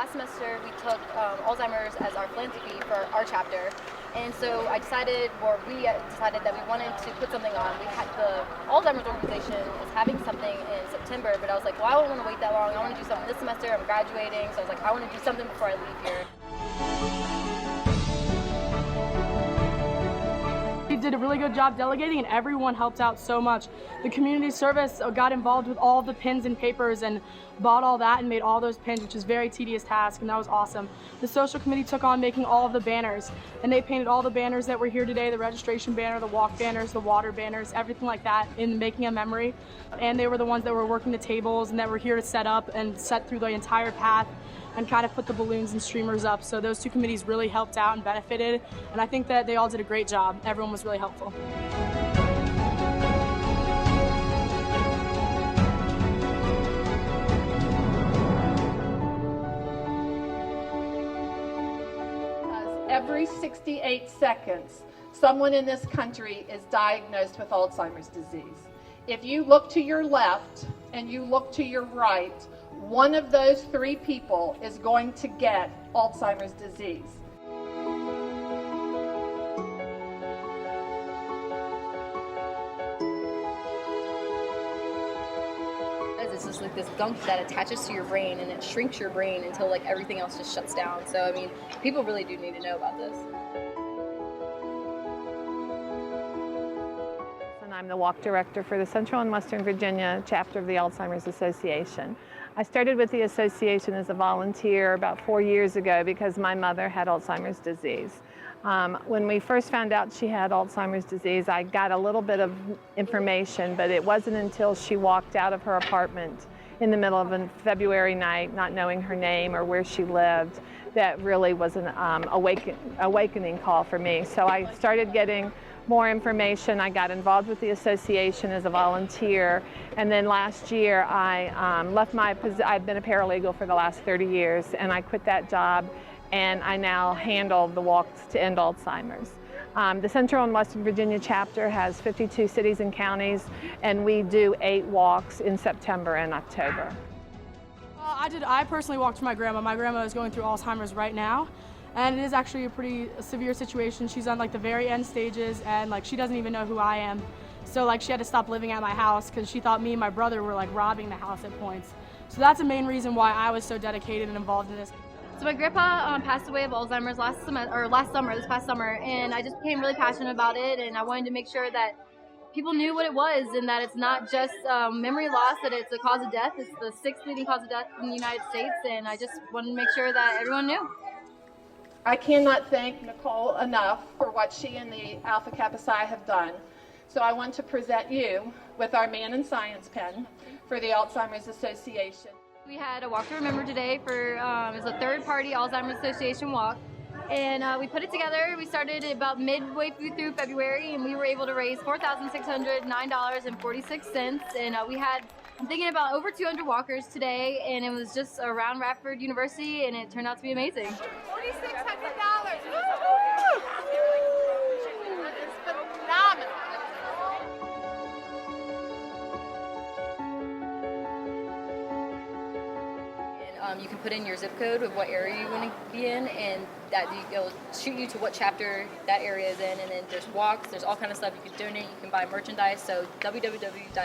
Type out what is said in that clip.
last semester we took Alzheimer's as our philanthropy for our chapter. And so we decided that we wanted to put something on. We had the Alzheimer's organization is having something in September, but I was like, well, I don't want to wait that long. I want to do something this semester. I'm graduating, so I was like, I want to do something before I leave here. We did a really good job delegating, and everyone helped out so much. The community service got involved with all the pins and papers and bought all that and made all those pins, which is a very tedious task, and that was awesome. The social committee took on making all of the banners, and they painted all the banners that were here today, the registration banner, the walk banners, the water banners, everything like that in making a memory. And they were the ones that were working the tables and that were here to set up and set through the entire path and kind of put the balloons and streamers up. So those two committees really helped out and benefited, and I think that they all did a great job. Everyone was really helpful. Every 68 seconds, someone in this country is diagnosed with Alzheimer's disease. If you look to your left and you look to your right, one of those three people is going to get Alzheimer's disease. It's just like this gunk that attaches to your brain, and it shrinks your brain until like everything else just shuts down. So I mean, people really do need to know about this. And I'm the walk director for the Central and Western Virginia chapter of the Alzheimer's Association. I started with the association as a volunteer about 4 years ago because my mother had Alzheimer's disease. When we first found out she had Alzheimer's disease, I got a little bit of information, but it wasn't until she walked out of her apartment in the middle of a February night, not knowing her name or where she lived, that really was an awakening call for me. So I started getting more information. I got involved with the association as a volunteer, and then last year I left my position. I've been a paralegal for the last 30 years, and I quit that job, and I now handle the walks to end Alzheimer's. The Central and Western Virginia chapter has 52 cities and counties, and we do 8 walks in September and October. I personally walked for my grandma. My grandma is going through Alzheimer's right now, and it is actually a pretty severe situation. She's on like the very end stages, and like she doesn't even know who I am. So like she had to stop living at my house because she thought me and my brother were like robbing the house at points. So that's the main reason why I was so dedicated and involved in this. So my grandpa passed away of Alzheimer's this past summer, and I just became really passionate about it, and I wanted to make sure that people knew what it was and that it's not just memory loss, that it's a cause of death. It's the 6th leading cause of death in the United States, and I just wanted to make sure that everyone knew. I cannot thank Nicole enough for what she and the Alpha Kappa Psi have done. So I want to present you with our Man in Science pen for the Alzheimer's Association. We had a walk to remember today for it was a third-party Alzheimer's Association walk, and we put it together. We started about midway through February, and we were able to raise $4,609.46, and we had, I'm thinking, about over 200 walkers today, and it was just around Radford University, and it turned out to be amazing. $4,600. It's phenomenal. You can put in your zip code of what area you want to be in, and it'll shoot you to what chapter that area is in. And then there's walks, there's all kind of stuff you can donate, you can buy merchandise. So www.alz.org.